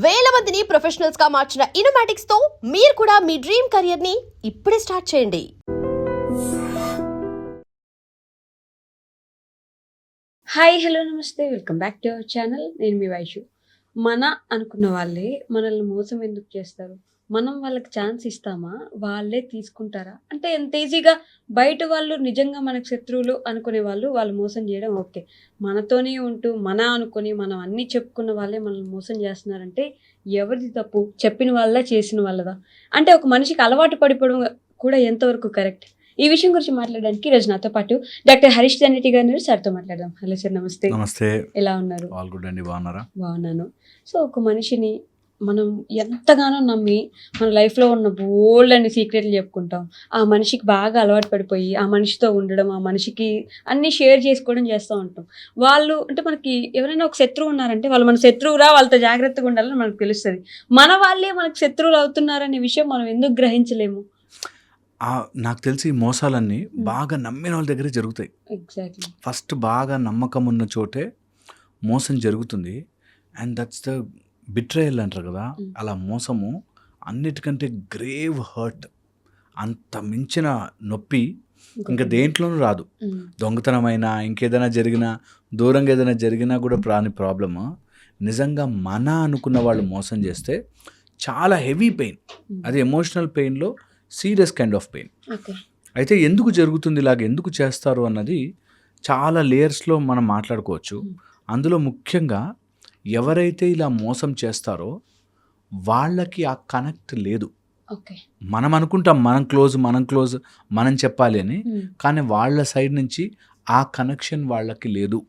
వేల మందిని ప్రొఫెషనల్స్ గా మార్చిన ఇనోమాటిక్స్ తో మీరు కూడా మీ డ్రీమ్ కెరియర్ ని ఇప్పుడే స్టార్ట్ చేయండి. హాయ్ హలో నమస్తే welcome back to our channel. నేను మీ వైషు. మన అనుకున్న వాళ్ళే మనల్ని మోసం ఎందుకు చేస్తారు? మనం వాళ్ళకి ఛాన్స్ ఇస్తామా? వాళ్ళే తీసుకుంటారా? అంటే ఎంత ఈజీగా బయట వాళ్ళు నిజంగా మనకు శత్రువులు అనుకునే వాళ్ళు మోసం చేయడం ఓకే. మనతోనే ఉంటూ మన అనుకుని మనం అన్నీ చెప్పుకున్న వాళ్ళే మనల్ని మోసం చేస్తున్నారంటే ఎవరిది తప్పు? చెప్పిన వాళ్ళ చేసిన వాళ్ళదా? అంటే ఒక మనిషికి అలవాటు పడిపోవడం కూడా ఎంతవరకు కరెక్ట్? ఈ విషయం గురించి మాట్లాడడానికి ఈరోజు నాతో పాటు డాక్టర్ హరీష్ ధన్రెడ్డి గారు సార్తో మాట్లాడదాం. హలో సార్, నమస్తే. నమస్తే. ఎలా ఉన్నారు? ఆల్ గుడ్ అండి. బాగున్నారా? బాగున్నాను. సో ఒక మనిషిని మనం ఎంతగానో నమ్మి మన లైఫ్లో ఉన్న బోల్డ్ అని సీక్రెట్లు చెప్పుకుంటాం. ఆ మనిషికి బాగా అలవాటు పడిపోయి ఆ మనిషితో ఉండడం, ఆ మనిషికి అన్నీ షేర్ చేసుకోవడం చేస్తూ ఉంటాం. వాళ్ళు అంటే మనకి ఎవరైనా ఒక శత్రువు ఉన్నారంటే వాళ్ళు మన శత్రువురా, వాళ్ళతో జాగ్రత్తగా ఉండాలని మనకు తెలుస్తుంది. మన వాళ్ళే మనకు శత్రువులు అవుతున్నారనే విషయం మనం ఎందుకు గ్రహించలేము? నాకు తెలిసి ఈ మోసాలన్నీ బాగా నమ్మిన వాళ్ళ దగ్గరే జరుగుతాయి. ఎగ్జాక్ట్లీ. ఫస్ట్ బాగా నమ్మకం ఉన్న చోటే మోసం జరుగుతుంది. అండ్ దట్స్ ద బిట్రేయల్ అంటారు కదా. అలా మోసము అన్నిటికంటే గ్రేవ్ హర్ట్, అంత మించిన నొప్పి ఇంకా దేంట్లోనూ రాదు. దొంగతనమైనా ఇంకేదైనా జరిగినా, దూరంగా ఏదైనా జరిగినా కూడా రాని ప్రాబ్లము నిజంగా మన అనుకున్న వాళ్ళు మోసం చేస్తే చాలా హెవీ పెయిన్. అది ఎమోషనల్ పెయిన్లో సీరియస్ కైండ్ ఆఫ్ పెయిన్. అయితే ఎందుకు జరుగుతుంది, ఇలాగ ఎందుకు చేస్తారు అన్నది చాలా లేయర్స్లో మనం మాట్లాడుకోవచ్చు. అందులో ముఖ్యంగా ఎవరైతే ఇలా మోసం చేస్తారో వాళ్ళకి ఆ కనెక్ట్ లేదు. మనం అనుకుంటాం మనం క్లోజ్ మనం చెప్పాలి అని, కానీ వాళ్ళ సైడ్ నుంచి ఆ కనెక్షన్ వాళ్ళకి లేదు.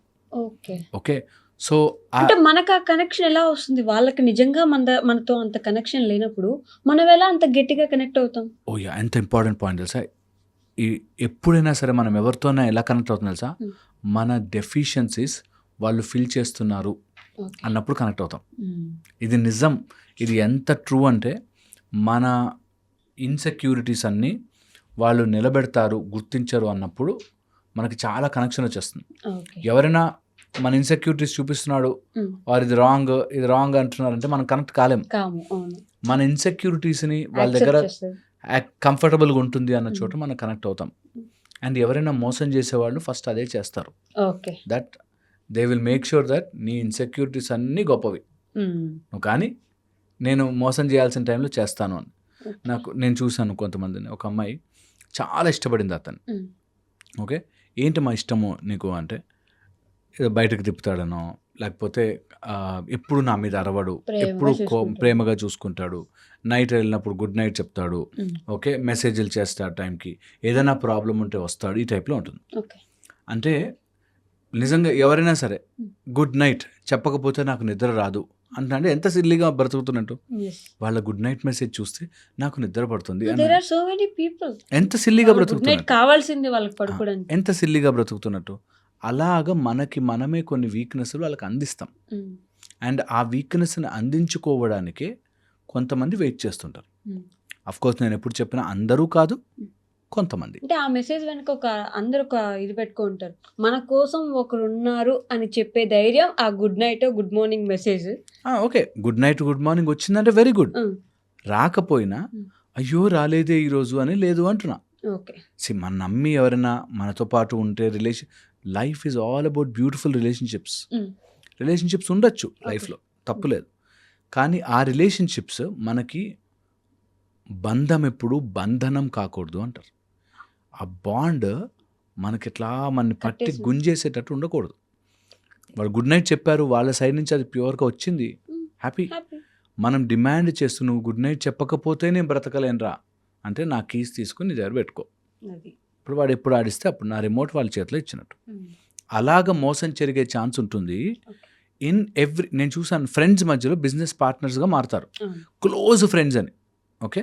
ఓకే, సో అంటే మనకు ఆ కనెక్షన్ ఎలా వస్తుంది? వాళ్ళకి నిజంగా మనతో అంత కనెక్షన్ లేనప్పుడు మనం ఎలా అంత గట్టిగా కనెక్ట్ అవుతాం? ఎంత ఇంపార్టెంట్ పాయింట్ తెలుసా. ఎప్పుడైనా సరే మనం ఎవరితోనైనా ఎలా కనెక్ట్ అవుతుంది తెలుసా, మన డెఫిషియన్సీస్ వాళ్ళు ఫిల్ చేస్తున్నారు అన్నప్పుడు కనెక్ట్ అవుతాం. ఇది నిజం. ఇది ఎంత ట్రూ అంటే మన ఇన్సెక్యూరిటీస్ అన్నీ వాళ్ళు నిలబెడతారు, గుర్తించరు అన్నప్పుడు మనకి చాలా కనెక్షన్ వచ్చేస్తుంది. ఎవరైనా మన ఇన్సెక్యూరిటీస్ చూపిస్తున్నాడు, వారు ఇది రాంగ్ అంటున్నారంటే మనం కనెక్ట్ కాలేం. మన ఇన్సెక్యూరిటీస్ని వాళ్ళ దగ్గర కంఫర్టబుల్గా ఉంటుంది అన్న చోట మనం కనెక్ట్ అవుతాం. అండ్ ఎవరైనా మోసం చేసేవాళ్ళు ఫస్ట్ అదే చేస్తారు. That they will make sure that నీ ఇన్సెక్యూరిటీస్ అన్నీ గొప్పవి, నువ్వు కానీ నేను మోసం చేయాల్సిన టైంలో చేస్తాను అని. నేను చూశాను కొంతమందిని. ఒక అమ్మాయి చాలా ఇష్టపడింది అతను. ఓకే, ఏంటి మా ఇష్టము నీకు అంటే, బయటకు తిప్పుతాడనో, లేకపోతే ఎప్పుడు నా మీద అరవడు, ఎప్పుడు ప్రేమగా చూసుకుంటాడు, నైట్ వెళ్ళినప్పుడు గుడ్ నైట్ చెప్తాడు, ఓకే మెసేజ్లు చేస్తాడు, టైంకి ఏదైనా ప్రాబ్లం ఉంటే వస్తాడు, ఈ టైప్లో ఉంటుంది. అంటే నిజంగా ఎవరైనా సరే గుడ్ నైట్ చెప్పకపోతే నాకు నిద్ర రాదు అంటే ఎంత సిల్లీగా బ్రతుకుతున్నట్టు. వాళ్ళ గుడ్ నైట్ మెసేజ్ చూస్తే నాకు నిద్ర పడుతుంది, ఎంత సిల్లీగా బ్రతుకుతున్నట్టు, ఎంత సిల్లీగా బ్రతుకుతున్నట్టు. అలాగ మనమే కొన్ని వీక్నెస్లు వాళ్ళకి అందిస్తాం. అండ్ ఆ వీక్నెస్ని అందించుకోవడానికే కొంతమంది వెయిట్ చేస్తుంటారు. అఫ్కోర్స్ నేను ఎప్పుడు చెప్పినా అందరూ కాదు, కొంతమంది. అంటే ఆ మెసేజ్ వెనక అందరూ ఒక ఇది పెట్టుకుంటారు, మన కోసం ఒకరు ఉన్నారు అని చెప్పే ధైర్యం ఆ good night good morning message. Okay, good night good morning వచ్చిందంటే వెరీ గుడ్. రాకపోయినా అయ్యో రాలేదే ఈరోజు అని లేదు అంటున్నా. మన నమ్మి ఎవరైనా మనతో పాటు ఉంటే life is all about beautiful relationships ఉండొచ్చు లైఫ్లో, తప్పులేదు. కానీ ఆ రిలేషన్షిప్స్ మనకి బంధం ఎప్పుడు బంధనం కాకూడదు అంటారు. ఆ బాండ్ మనకి ఇట్లా మన పట్టి గుంజేసేటట్టు ఉండకూడదు. వాళ్ళు గుడ్ నైట్ చెప్పారు, వాళ్ళ సైడ్ నుంచి అది ప్యూర్గా వచ్చింది, హ్యాపీ. మనం డిమాండ్ చేస్తూ నువ్వు గుడ్ నైట్ చెప్పకపోతే నేను బ్రతకలేనురా అంటే నా కీస్ తీసుకుని నీ దగ్గర పెట్టుకో. ఇప్పుడు వాడు ఎప్పుడు ఆడిస్తే అప్పుడు నా రిమోట్ వాళ్ళ చేతిలో ఇచ్చినట్టు. అలాగ మోసం జరిగే ఛాన్స్ ఉంటుంది. నేను చూసాను ఫ్రెండ్స్ మధ్యలో బిజినెస్ పార్ట్నర్స్గా మారుతారు, క్లోజ్ ఫ్రెండ్స్ అని. ఓకే,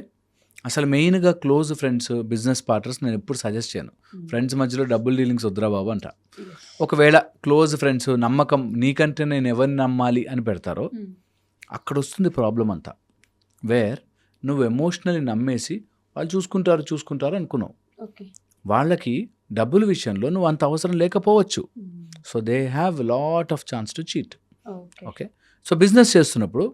అసలు మెయిన్గా క్లోజ్ ఫ్రెండ్స్ బిజినెస్ పార్ట్నర్స్ నేను ఎప్పుడు సజెస్ట్ చేయను. ఫ్రెండ్స్ మధ్యలో డబుల్ డీలింగ్స్ వద్దురా బాబు అంట. ఒకవేళ క్లోజ్ ఫ్రెండ్స్ నమ్మకం నీకంటే నేను ఎవరిని నమ్మాలి అని పెడతారో అక్కడ వస్తుంది ప్రాబ్లం అంతా. వేర్ నువ్వు ఎమోషనల్లీ నమ్మేసి వాళ్ళు చూసుకుంటారు అనుకున్నావు. వాళ్ళకి డబ్బుల విషయంలో నువ్వు అంత అవసరం లేకపోవచ్చు. So they have lot of chance to cheat. Okay, so business చేస్తున్నప్పుడు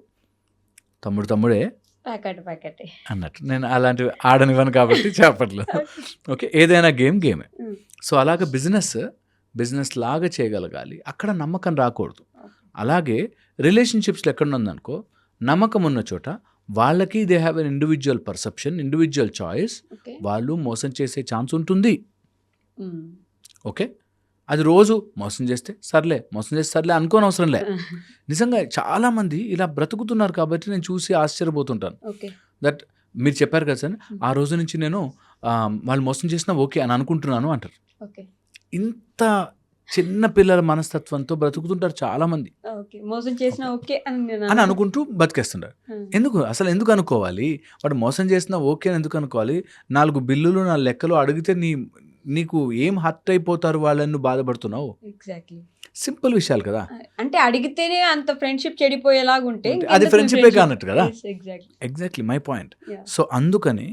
తమ్ముడే ప్యాకెట్ అన్నట్టు. నేను అలాంటివి ఆడనివ్వను కాబట్టి చెప్పట్లేదు. ఓకే, ఏదైనా గేమే. సో అలాగే బిజినెస్ లాగా చేయగలగాలి. అక్కడ నమ్మకం రాకూడదు. అలాగే రిలేషన్షిప్స్లో ఎక్కడ ఉందనుకో, నమ్మకం ఉన్న చోట వాళ్ళకి they have an individual perception, individual choice. వాళ్ళు మోసం చేసే ఛాన్స్ ఉంటుంది. ఓకే, అది రోజు మోసం చేస్తే సర్లే అనుకోని అవసరం లే. నిజంగా చాలామంది ఇలా బ్రతుకుతున్నారు కాబట్టి నేను చూసి ఆశ్చర్యపోతుంటాను. దట్ మీరు చెప్పారు కదా సార్, ఆ రోజు నుంచి నేను వాళ్ళు మోసం చేసినా ఓకే అని అనుకుంటున్నాను అంటారు. ఇంత చిన్న పిల్లల మనస్తత్వంతో బ్రతుకుతుంటారు చాలామంది. మోసం చేసినా ఓకే అని అనుకుంటూ బతికేస్తుంటారు. ఎందుకు అనుకోవాలి? వాడు మోసం చేసినా ఓకే అని ఎందుకు అనుకోవాలి? 4 బిల్లులు 4 లెక్కలు అడిగితే నీకు ఏం హర్ట్ అయిపోతారు వాళ్ళని నువ్వు బాధపడుతున్నావు? ఎగ్జాక్ట్లీ, సింపుల్ విషయాలు కదా. అంటే అడిగితేనే అంత ఫ్రెండ్షిప్ చెడిపోయేలాగుంటే అది ఫ్రెండ్షిపే కానట్టు కదా. Exactly my point. సో అందుకని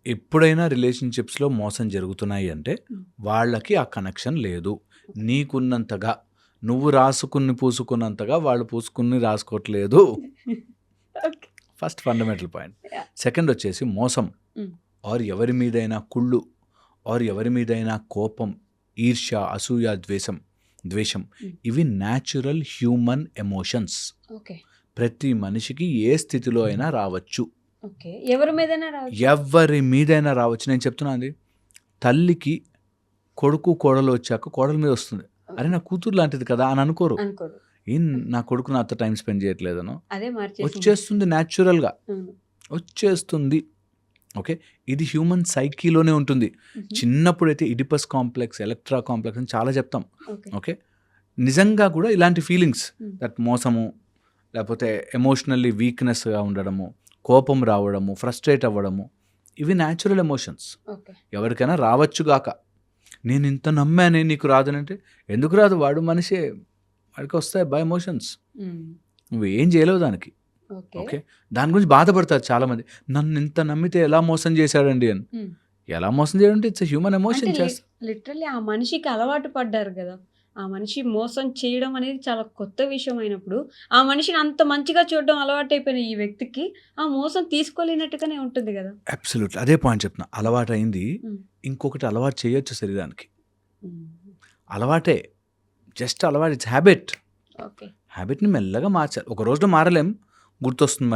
ఎప్పుడైనా రిలేషన్షిప్స్లో మోసం జరుగుతున్నాయి అంటే వాళ్ళకి ఆ కనెక్షన్ లేదు. నీకున్నంతగా నువ్వు రాసుకుని పూసుకున్నంతగా వాళ్ళు పూసుకుని రాసుకోవట్లేదు. First fundamental point. సెకండ్ వచ్చేసి మోసం ఆర్ ఎవరి మీదైనా కుళ్ళు ఆర్ ఎవరి మీదైనా కోపం, ఈర్ష్య, అసూయ, ద్వేషం ఇవి న్యాచురల్ హ్యూమన్ ఎమోషన్స్. ప్రతి మనిషికి ఏ స్థితిలో అయినా రావచ్చు. ఎవరి మీదైనా రావచ్చు. నేను చెప్తున్నాను, తల్లికి కొడుకు కోడలు వచ్చాక కోడల మీద వస్తుంది, అరే నా కూతురు లాంటిది కదా అని అనుకోరు. నా కొడుకు నాతో టైం స్పెండ్ చేయట్లేదనో వచ్చేస్తుంది, న్యాచురల్గా వచ్చేస్తుంది. ఓకే, ఇది హ్యూమన్ సైకీలోనే ఉంటుంది. చిన్నప్పుడైతే ఇడిపస్ కాంప్లెక్స్, ఎలక్ట్రా కాంప్లెక్స్ అని చాలా చెప్తాం. ఓకే, నిజంగా కూడా ఇలాంటి ఫీలింగ్స్, దట్ మోసము, లేకపోతే ఎమోషనల్లీ వీక్నెస్గా ఉండడము, కోపం రావడము, ఫ్రస్ట్రేట్ అవ్వడము, ఇవి న్యాచురల్ ఎమోషన్స్. ఎవరికైనా రావచ్చుగాక. నేను ఇంత నమ్మానే నీకు రాదనంటే ఎందుకు రాదు? వాడు మనిషే, వాడికి వస్తాయి బై ఎమోషన్స్. నువ్వు ఏం చేయలేవు దానికి. ఓకే, దాని గురించి బాధపడతారు చాలామంది. నన్ను ఇంత నమ్మితే ఎలా మోసం చేశాడండి అని. ఎలా మోసం చేయడంటే ఇట్స్ హ్యూమన్ ఎమోషన్. లిటరల్లీ ఆ మనిషికి అలవాటు పడ్డారు కదా. ఆ మనిషి మోసం చేయడం అనేది చాలా కొత్త విషయం అయినప్పుడు ఆ మనిషిని అంత మంచిగా చూడడం అలవాటు అయిపోయిన ఈ వ్యక్తికి ఆ మోసం తీసుకోలేనట్టుగానే ఉంటుంది కదా. అబ్సల్యూట్లీ, అదే పాయింట్ చెప్తున్నా. అలవాటు అయింది, ఇంకొకటి అలవాటు చేయొచ్చు శరీరానికి. అలవాటే, జస్ట్ అలవాటు, ఇట్స్ హ్యాబిట్. హ్యాబిట్ని మెల్లగా మార్చాలి. ఒక రోజులో మారలేం, గుర్తొస్తుంది,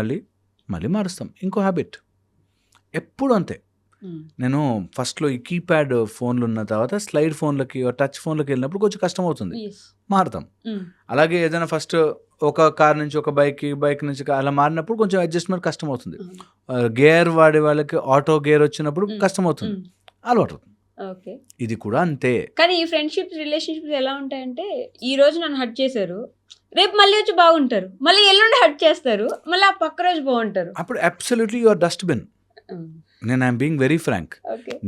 మళ్ళీ మారుస్తాం. ఇంకో హ్యాబిట్ ఎప్పుడు అంతే. నేను ఫస్ట్లో ఈ కీప్యాడ్ ఫోన్లు ఉన్న తర్వాత స్లైడ్ ఫోన్లకి, టచ్ ఫోన్లకి వెళ్ళినప్పుడు కొంచెం కష్టం అవుతుంది, మారుతాం. అలాగే ఏదైనా ఫస్ట్ ఒక కార్ నుంచి ఒక బైక్ నుంచి అలా మారినప్పుడు కొంచెం అడ్జస్ట్మెంట్ కష్టం అవుతుంది. గేర్ వాడే వాళ్ళకి ఆటో గేర్ వచ్చినప్పుడు కష్టం అవుతుంది, అలవాటు అవుతుంది. ఇది కూడా అంతే. కానీ ఈ ఫ్రెండ్షిప్స్, రిలేషన్షిప్స్ ఎలా ఉంటాయంటే, ఈ రోజు నన్ను హర్ట్ చేశారు, రేపు మళ్ళీ వచ్చి బాగుంటారు, మళ్ళీ ఎల్లుండి హర్ట్ చేస్తారు, మళ్ళీ ఆ పక్క రోజు బాగుంటారు. అప్పుడు అబ్సల్యూట్లీ యువర్ డస్ట్బిన్. నేను ఐఎమ్ బీయింగ్ వెరీ ఫ్రాంక్.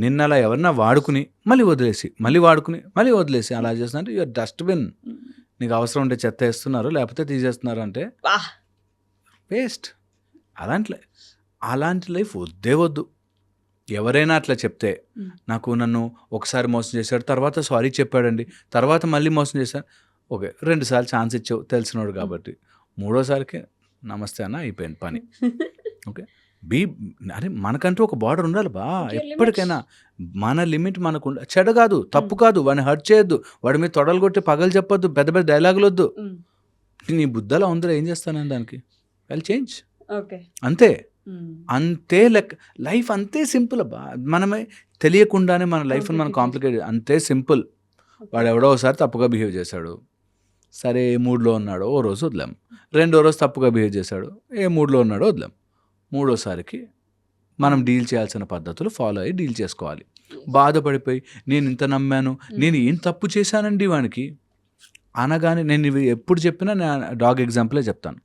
నిన్న అలా ఎవరన్నా వాడుకుని మళ్ళీ వదిలేసి, అలా చేస్తున్నా, యువర్ డస్ట్బిన్. నీకు అవసరం ఉంటే చెత్త వేస్తున్నారు, లేకపోతే తీసేస్తున్నారు అంటే వేస్ట్. అలాంటి లైఫ్ వద్దు. ఎవరైనా అట్లా చెప్తే, నన్ను ఒకసారి మోసం చేశాడు, తర్వాత సారీ చెప్పాడండి, తర్వాత మళ్ళీ మోసం చేశాడు, ఓకే 2 సార్లు ఛాన్స్ ఇచ్చావు తెలిసినోడు కాబట్టి, 3వసారికి నమస్తే అన్న అయిపోయింది పని. ఓకే, అరే మనకంటూ ఒక బార్డర్ ఉండాలి బా. ఎప్పటికైనా మన లిమిట్ మనకు చెడ కాదు, తప్పు కాదు, వాడిని హర్ట్ చేయొద్దు, వాడి మీద తొడలు కొట్టి పగలు చెప్పొద్దు, పెద్ద డైలాగులు వద్దు. నీ బుద్ధలా ఉందిరా, ఏం చేస్తానని దానికి వెల్ చేంజ్. అంతే లెక్క. లైఫ్ అంతే సింపుల్ అబ్బా. మనమే తెలియకుండానే మన లైఫ్ని మనం కాంప్లికేట్, అంతే సింపుల్. వాడు ఎవడో ఒకసారి తప్పుగా బిహేవ్ చేశాడు, సరే ఏ మూడ్లో ఉన్నాడో ఓ రోజు వదిలాం. 2వ రోజు తప్పుగా బిహేవ్ చేశాడు, ఏ మూడ్లో ఉన్నాడో వదిలాం. 3వసారికి మనం డీల్ చేయాల్సిన పద్ధతులు ఫాలో అయ్యి డీల్ చేసుకోవాలి. బాధపడిపోయి నేను ఇంత నమ్మాను, నేను ఏం తప్పు చేశానండి వానికి అనగానే, నేను ఇవి ఎప్పుడు చెప్పినా నేను డాగ్ ఎగ్జాంపులే చెప్తాను.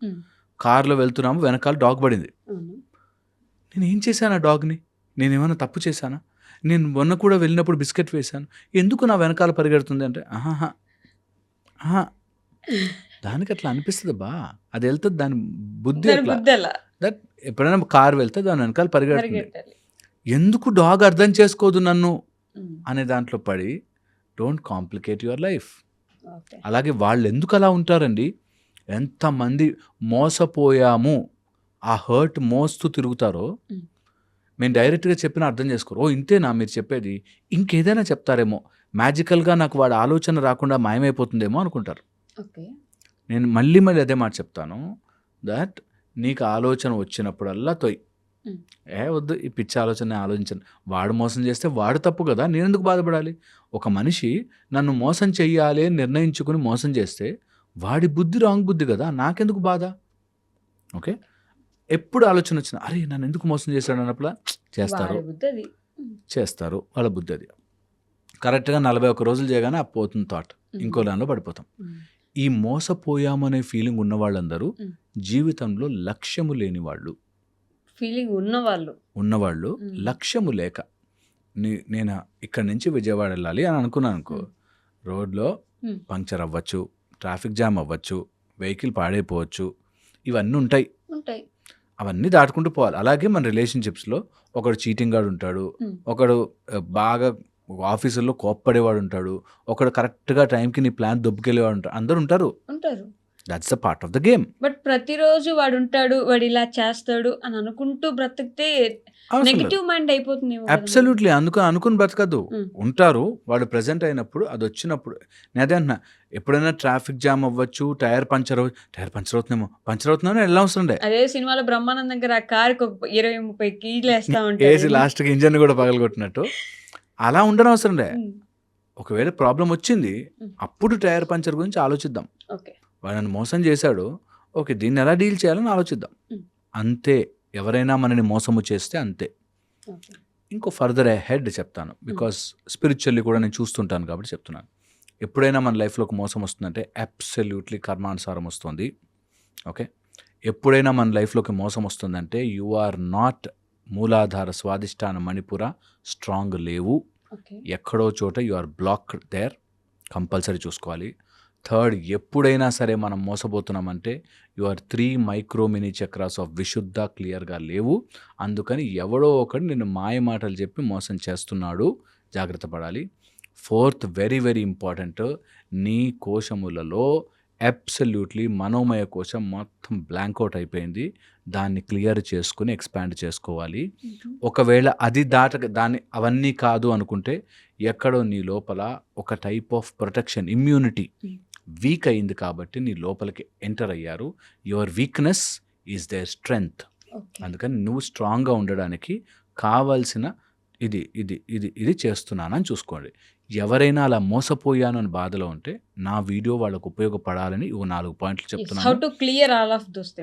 కార్లో వెళ్తున్నాము, వెనకాల డాగ్ పడింది. నేను ఏం చేశాను ఆ డాగ్ని? నేను ఏమైనా తప్పు చేశానా? నేను మొన్న కూడా వెళ్ళినప్పుడు బిస్కెట్ వేశాను, ఎందుకు నా వెనకాల పరిగెడుతుంది అంటే, ఆహా దానికి అట్లా అనిపిస్తుంది బా. అది వెళ్తుంది, దాని బుద్ధి దట్ ఎప్పుడైనా కార్ వెళ్తే దాని వెనకాల పరిగెడుతుంది. ఎందుకు డాగ్ అర్థం చేసుకోదు నన్ను అనే దాంట్లో పడి డోంట్ కాంప్లికేట్ యువర్ లైఫ్. అలాగే వాళ్ళు ఎందుకు అలా ఉంటారండి? ఎంతమంది మోసపోయాము ఆ హర్ట్ మోస్తూ తిరుగుతారో మేము డైరెక్ట్గా చెప్పిన అర్థం చేసుకోరు. ఓ ఇంతేనా మీరు చెప్పేది, ఇంకేదైనా చెప్తారేమో, మ్యాజికల్గా నాకు వాడి ఆలోచన రాకుండా మాయమైపోతుందేమో అనుకుంటారు. ఓకే. నేను మళ్ళీ మళ్ళీ అదే మాట చెప్తాను, దట్ నీకు ఆలోచన వచ్చినప్పుడల్లా తొయ్. Mm. వద్దు ఈ పిచ్చి ఆలోచన నేను ఆలోచించను. వాడు మోసం చేస్తే వాడు తప్పు కదా, నేను ఎందుకు బాధపడాలి? ఒక మనిషి నన్ను మోసం చెయ్యాలి అని నిర్ణయించుకుని మోసం చేస్తే వాడి బుద్ధి రాంగ్ బుద్ధి కదా, నాకెందుకు బాధ? ఓకే, ఎప్పుడు ఆలోచన వచ్చినా అరే నన్ను ఎందుకు మోసం చేశాడు అన్నప్పుడు చేస్తారు, వాడి బుద్ధి అది. చేస్తారు, వాళ్ళ బుద్ధి అది. కరెక్ట్గా 41 రోజులు చేయగానే ఆ పోతుంది థాట్, ఇంకో దానిలో పడిపోతాం. ఈ మోసపోయామనే ఫీలింగ్ ఉన్న వాళ్ళందరూ జీవితంలో లక్ష్యము లేని వాళ్ళు. ఫీలింగ్ ఉన్నవాళ్ళు లక్ష్యము లేక, నేను ఇక్కడి నుంచి విజయవాడ వెళ్ళాలి అని అనుకున్నాను అనుకో, రోడ్లో పంక్చర్ అవ్వచ్చు, ట్రాఫిక్ జామ్ అవ్వచ్చు, వెహికల్ పాడైపోవచ్చు, ఇవన్నీ ఉంటాయి. అవన్నీ దాటుకుంటూ పోవాలి. అలాగే మన రిలేషన్షిప్స్లో ఒకడు చీటింగ్ గాడు ఉంటాడు, ఒకడు బాగా ఆఫీసుల్లో కోప్పడేవాడు ఉంటాడు, ఒకడు కరెక్ట్గా టైంకి నీ ప్లాన్ దొబ్బుకెళ్ళేవాడు ఉంటాడు, అందరూ ఉంటారు. That's the part of the game. But ప్రతిరోజు వాడు ఉంటాడు, వాడు ఇలా చేస్తాడు అని అనుకుంటూ బ్రతికితే నెగటివ్ మైండ్ అయిపోతుంది. అబ్సల్యూట్లీ అనుకుని బ్రతకద్దు. ఉంటారు, వాడు ప్రెజెంట్ అయినప్పుడు, అది వచ్చినప్పుడు. నేను అదే అంటున్నా, ఎప్పుడైనా ట్రాఫిక్ జామ్ అవ్వచ్చు, టైర్ పంచర్ అవుతుందేమో ఎలా అవసరం లే. అదే సినిమాలో బ్రహ్మానందం దగ్గర ఆ కారుకి 20-30 కీలు వేస్తా ఉంటాడు, వేసి లాస్ట్కి ఇంజన్ కూడా పగలగొట్టినట్టు. అలా ఉండడం అవసరం లే. ఒకవేళ ప్రాబ్లం వచ్చింది, అప్పుడు టైర్ పంచర్ గురించి ఆలోచిద్దాం. వాడు నన్ను మోసం చేశాడు, ఓకే దీన్ని ఎలా డీల్ చేయాలని ఆలోచిద్దాం. అంతే. ఎవరైనా మనని మోసము చేస్తే అంతే. ఇంకో ఫర్దర్ హెడ్ చెప్తాను, బికాస్ స్పిరిచువల్లీ కూడా నేను చూస్తుంటాను కాబట్టి చెప్తున్నాను. ఎప్పుడైనా మన లైఫ్లోకి మోసం వస్తుందంటే అబ్సల్యూట్లీ కర్మానుసారం వస్తుంది. ఓకే, ఎప్పుడైనా మన లైఫ్లోకి మోసం వస్తుందంటే యు ఆర్ నాట్ మూలాధార స్వాదిష్టాన మణిపుర స్ట్రాంగ్ లేవు, ఎక్కడో చోట you are blocked there, compulsory చూసుకోవాలి. థర్డ్, ఎప్పుడైనా సరే మనం మోసపోతున్నామంటే your 3 micro mini chakras of Vishuddha క్లియర్గా లేవు. అందుకని ఎవడో ఒకడు నిన్ను మాయ మాటలు చెప్పి మోసం చేస్తున్నాడు, జాగ్రత్త పడాలి. ఫోర్త్, వెరీ వెరీ ఇంపార్టెంట్, నీ కోశములలో అబ్సల్యూట్లీ మనోమయ కోశం మొత్తం బ్లాంక్ అవుట్ అయిపోయింది, దాన్ని క్లియర్ చేసుకుని ఎక్స్పాండ్ చేసుకోవాలి. ఒకవేళ అది దాన్ని అవన్నీ కాదు అనుకుంటే ఎక్కడో నీ లోపల ఒక type of protection, immunity week అయింది కాబట్టి నీ లోపలికి ఎంటర్ అయ్యారు. Your weakness is there strength. అందుకని నువ్వు స్ట్రాంగ్గా ఉండడానికి కావాల్సిన ఇది ఇది ఇది ఇది చేస్తున్నానని చూసుకోండి. ఎవరైనా అలా మోసపోయాను అని బాధలో ఉంటే నా వీడియో వాళ్ళకు ఉపయోగపడాలని 4 పాయింట్లు చెప్తున్నాను.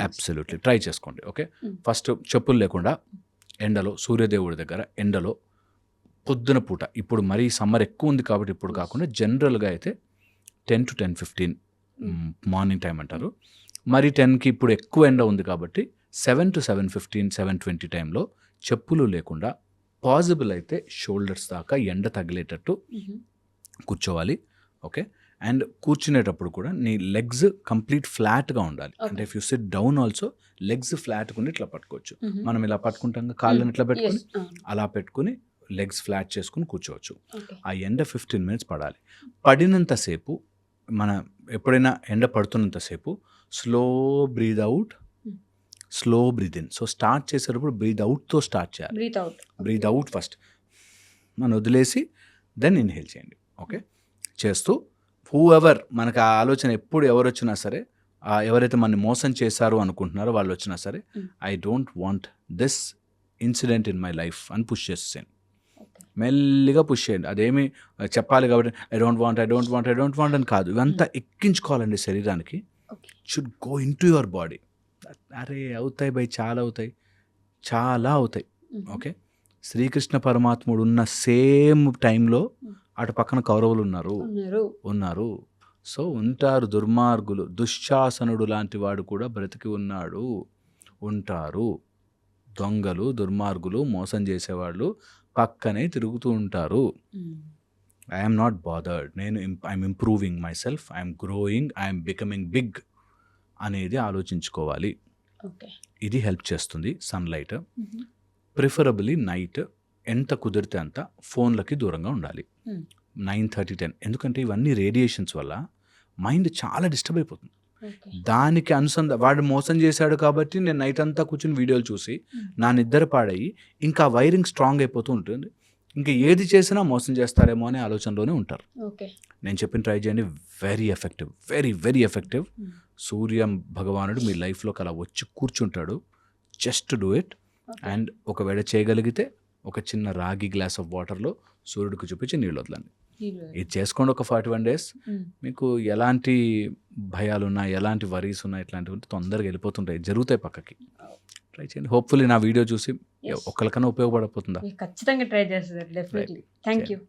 అబ్సల్యూట్లీ ట్రై చేసుకోండి. ఓకే, ఫస్ట్ చెప్పులు లేకుండా ఎండలో, సూర్యదేవుడి దగ్గర ఎండలో పొద్దున పూట, ఇప్పుడు మరీ సమ్మర్ ఎక్కువ ఉంది కాబట్టి ఇప్పుడు కాకుండా జనరల్గా అయితే 10 to 10:15 మార్నింగ్ టైం అంటారు. మరి 10కి ఇప్పుడు ఎక్కువ ఎండ ఉంది కాబట్టి 7 to 7:15, 7:20 టైంలో చెప్పులు లేకుండా పాసిబుల్ అయితే షోల్డర్స్ దాకా ఎండ తగిలేటట్టు కూర్చోవాలి. ఓకే, అండ్ కూర్చునేటప్పుడు కూడా నీ లెగ్స్ కంప్లీట్ ఫ్లాట్గా ఉండాలి. అంటే if you SIT down also legs ఫ్లాట్గా ఇట్లా పట్టుకోవచ్చు. మనం ఇలా పట్టుకుంటాం, కాళ్ళని ఇట్లా పెట్టుకుని అలా పెట్టుకుని లెగ్స్ ఫ్లాట్ చేసుకుని కూర్చోవచ్చు. ఆ ఎండ 15 minutes పడాలి. పడినంతసేపు మన ఎప్పుడైనా ఎండ పడుతున్నంతసేపు slow breathe out, slow breathe in. So start చేసేటప్పుడు బ్రీద్ అవుట్తో స్టార్ట్ చేయాలి. బ్రీద్ అవుట్ ఫస్ట్ మనం వదిలేసి దెన్ ఇన్హేల్ చేయండి. ఓకే, చేస్తూ హూఎవర్ మనకు ఆ ఆలోచన ఎప్పుడు ఎవరు వచ్చినా సరే, ఎవరైతే మనని మోసం చేశారు అనుకుంటున్నారో వాళ్ళు వచ్చినా సరే, I don't want this incident in my life అని పుష్ చేసేయండి. మెల్లిగా పుష్ చేయండి. అదేమి చెప్పాలి కాబట్టి ఐ డోంట్ వాంట్ అని కాదు, ఇవంతా ఎక్కించుకోవాలండి శరీరానికి. Should go in to your body. అరే అవుతాయి భయ్, చాలా అవుతాయి. ఓకే, శ్రీకృష్ణ పరమాత్ముడు ఉన్న సేమ్ టైంలో అటు పక్కన కౌరవులు ఉన్నారు. సో ఉంటారు దుర్మార్గులు, దుశ్శాసనుడు లాంటి వాడు కూడా బ్రతికి ఉంటారు. దొంగలు, దుర్మార్గులు, మోసం చేసేవాళ్ళు పక్కనే తిరుగుతూ ఉంటారు. I'm not bothered, I'm improving myself, I'm growing, I'm becoming big అనేది ఆలోచించుకోవాలి. ఇది హెల్ప్ చేస్తుంది. సన్లైట్ ప్రిఫరబుల్లీ నైట్, ఎంత కుదిరితే అంత ఫోన్లకి దూరంగా ఉండాలి. 9:30, 10, ఎందుకంటే ఇవన్నీ రేడియేషన్స్ వల్ల మైండ్ చాలా డిస్టర్బ్ అయిపోతుంది. దానికి వాడు మోసం చేశాడు కాబట్టి నేను నైట్ అంతా కూర్చుని వీడియోలు చూసి నా నిద్ర పాడయి ఇంకా వైరింగ్ స్ట్రాంగ్ అయిపోతూ ఉంటుంది. ఇంకా ఏది చేసినా మోసం చేస్తారేమో అనే ఆలోచనలోనే ఉంటారు. ఓకే. నేను చెప్పిన ట్రై చేయండి, very effective, very very effective. Surya భగవానుడు మీ లైఫ్లోకి అలా వచ్చి కూర్చుంటాడు. Just do it. అండ్ ఒకవేళ చేయగలిగితే ఒక చిన్న రాగి గ్లాస్ ఆఫ్ వాటర్లో సూర్యుడికి చూపించి నీళ్ళు వదలండి. ఇది చేసుకోండి ఒక 41 days. మీకు ఎలాంటి భయాలున్నా, ఎలాంటి వరీస్ ఉన్నా, ఇట్లాంటివి తొందరగా వెళ్ళిపోతుంటాయి, జరుగుతాయి పక్కకి. ట్రై చేయండి. హోప్ఫుల్లీ నా వీడియో చూసి ఒక్కరికైనా ఉపయోగపడపోతుందా? ఖచ్చితంగా ట్రై చేస్తారు. Definitely. Thank you.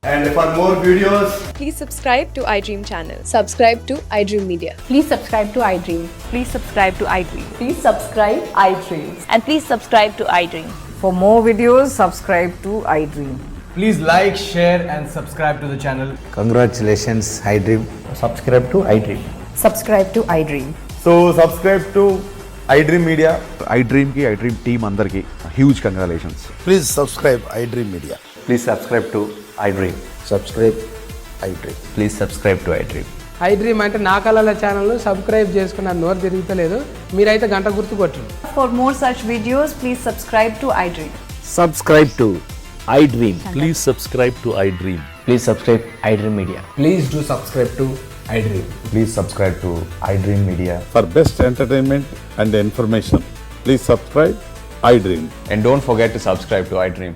And for more videos, Please subscribe to iDream channel. Subscribe to iDream Media. Please subscribe to iDream. Please subscribe to iDream. Please subscribe iDream. And please subscribe to iDream. For more videos, subscribe to iDream. please like, share, and subscribe to the channel. Congratulations, iDream. Subscribe to iDream. Subscribe to iDream. So, subscribe to iDream Media. iDream team అందరికి huge congratulations. Please subscribe iDream Media. Please subscribe to iDream. Subscribe iDream. Please subscribe to iDream. iDream అంటే నా కళల ఛానల్ను subscribe చేసుకున్న నోరు తిరుగుతలేదు, మీరైతే గంట గుర్తు కొట్టండి. For more such videos, please subscribe to iDream. Subscribe to iDream. Please subscribe to iDream. Please subscribe iDream Media. Please do subscribe to iDream. Please subscribe to iDream Media. For best entertainment and information, please subscribe iDream. And don't forget to subscribe to iDream.